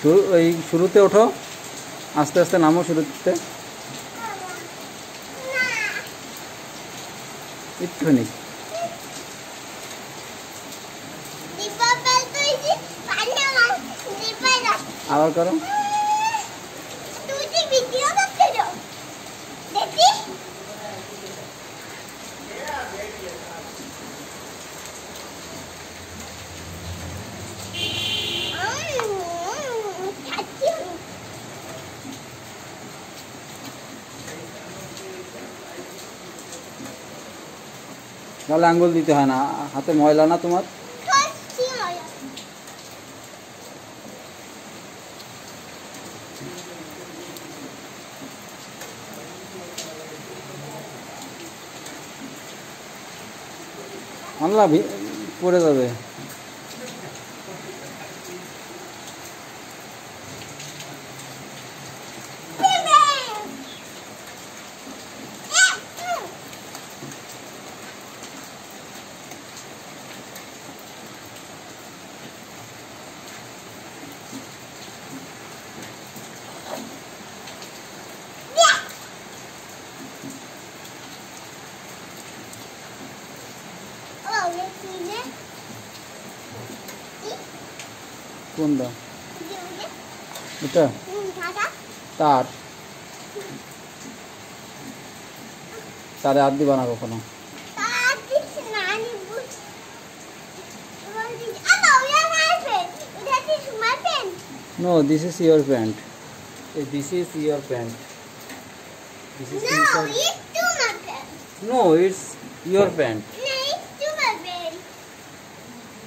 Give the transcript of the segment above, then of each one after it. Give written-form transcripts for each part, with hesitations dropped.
ওই শুরুতে ওঠো, আস্তে আস্তে নামো শুরুতে, একটুখানি। আবার করো। তাহলে আঙ্গুল দিতে হয় না, হাতে ময়লা না তোমার? আল্লাহ পড়ে যাবে। কোনটা? এটা তার, তারে হাত দিবা না কখনো। No, this is your pant. This is your pant. This is No, inside. it's to my pant. No, it's your pant. No, it's to my pant.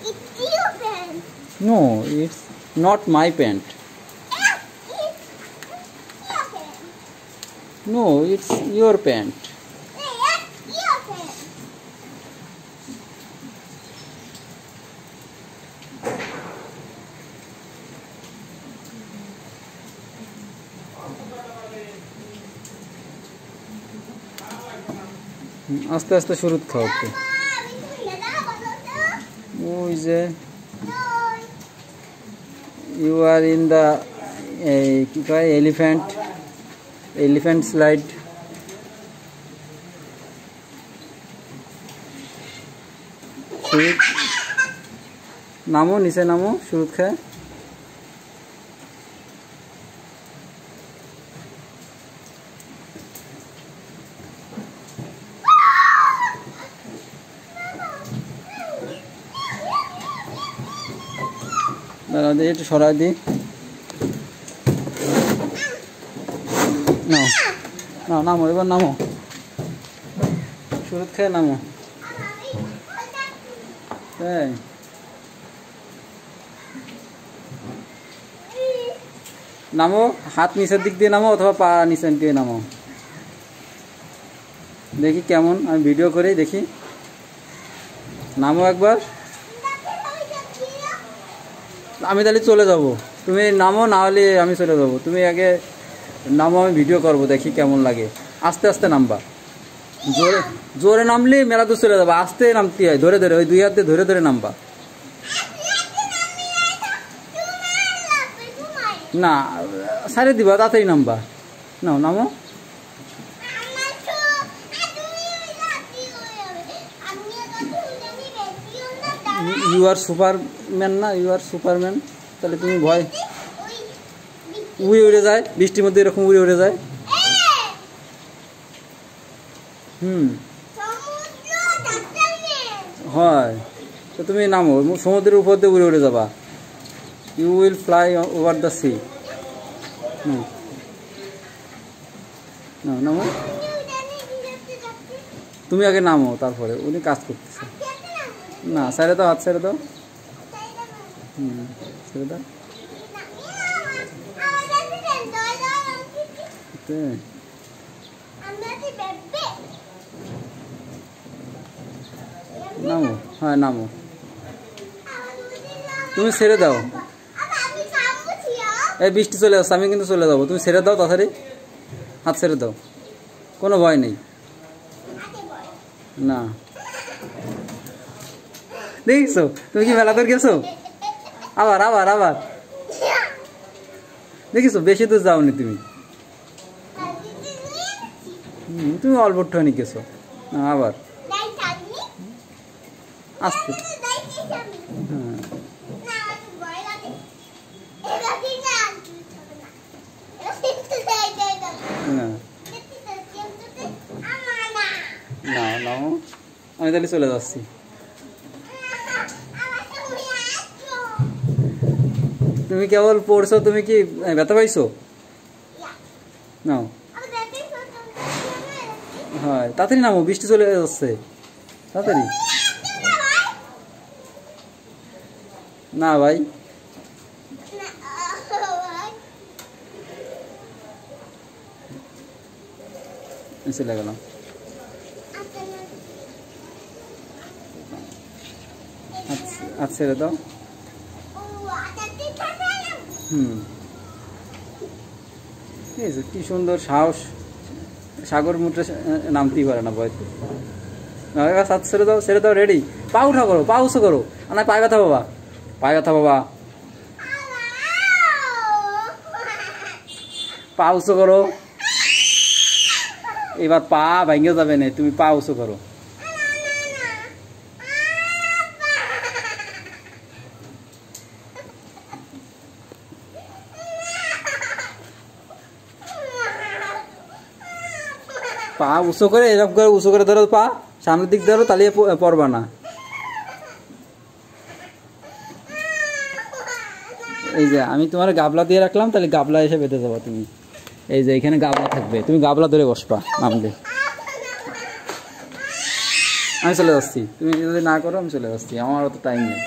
It's your pant. No, it's not my pant. It's your pant. No, it's your pant. No, it's your pant. আস্তে আস্তে শুরু খাও একটু। ওই যে you R in the কি কয় elephant slide. নামো, নিচে নামো, শুরু খায়। দাঁড়া দিয়ে একটু সরাই দিই। না নামো, এবার নামো, শুরু খেয়ে নামো। হ্যাঁ, নামো, হাত নিচের দিক দিয়ে নামো অথবা পা নিচের দিয়ে নামো। দেখি কেমন, আমি ভিডিও করেই দেখি। নামো একবার। আমি তাহলে চলে যাব, তুমি নামো, না হলে আমি চলে যাব। তুমি আগে নামো, আমি ভিডিও করব, দেখি কেমন লাগে। আস্তে আস্তে নামবা, জোরে জোরে নামলে মেলা দূর চলে যাবো। আস্তে নামতে হয়, ধরে ধরে, ওই দুই হাতে ধরে ধরে নামবা। না সারে দিবা, তাড়াতাড়ি নামবা। নাও, নামো। ইউ আর সুপারম্যান না, ইউ আর সুপারম্যান। তাহলে তুমি ভয় উড়ে উড়ে যায়, বৃষ্টির মধ্যে এরকম উড়ে উড়ে যায়। হয় তো তুমি নামো, সমুদ্রের উপর দিয়ে উড়ে উড়ে যাবা। You will fly over the sea. নামো, তুমি আগে নামো, তারপরে উনি কাজ করতেছে। না ছেড়ে দাও, হাত ছেড়ে দাও। ছেড়ে দাও। নামো, হ্যাঁ নামো, তুমি ছেড়ে দাও। এই বৃষ্টি চলে আসছে, আমি কিন্তু চলে যাবো। তুমি ছেড়ে দাও তাড়াতাড়ি, হাত ছেড়ে দাও, কোনো ভয় নেই। না দেখছো তুমি কি মেলা করে গেছো? আবার আবার আবার দেখিস বেশি দূর যাওনি তুমি। তুমি অল্প ঠানি গেছো আবার আস্তে। হ্যাঁ না না আমি তাহলে চলে যাচ্ছি। তুমি কেবল পড়ছো, তুমি কি ব্যথা পাইছো? নাও হয় তাড়াতাড়ি নামো, বৃষ্টি চলে যাচ্ছে তাড়াতাড়ি। না ভাই চলে গেলাম। আচ্ছা ছেড়ে দাও। কি সুন্দর সাহস, সাগর মুটে নামতেই পারে না ভয়তে। ছেড়ে দাও ছেড়ে দাও, রেডি। পা উঠা করো, পা উঁচু করো। না পায়ে ব্যথা বাবা, পায়ে ব্যথা বাবা, পা উঁচু করো। এবার পা ভেঙে যাবে না, তুমি পা উঁচু করো। পা উঁচু করে এরকম করে উঁচু করে ধরো, পা সামনের দিক ধরো, তাহলে পড়বা না। এই যে আমি তোমার গাবলা দিয়ে রাখলাম, তাহলে গাবলা এসে বেঁধে যাবো তুমি। এই যে এখানে গাবলা থাকবে, তুমি গাবলা ধরে বসবা নামলে। আমি চলে যাচ্ছি, তুমি যদি না করো আমি চলে যাচ্ছি, আমার অত টাইম নেই।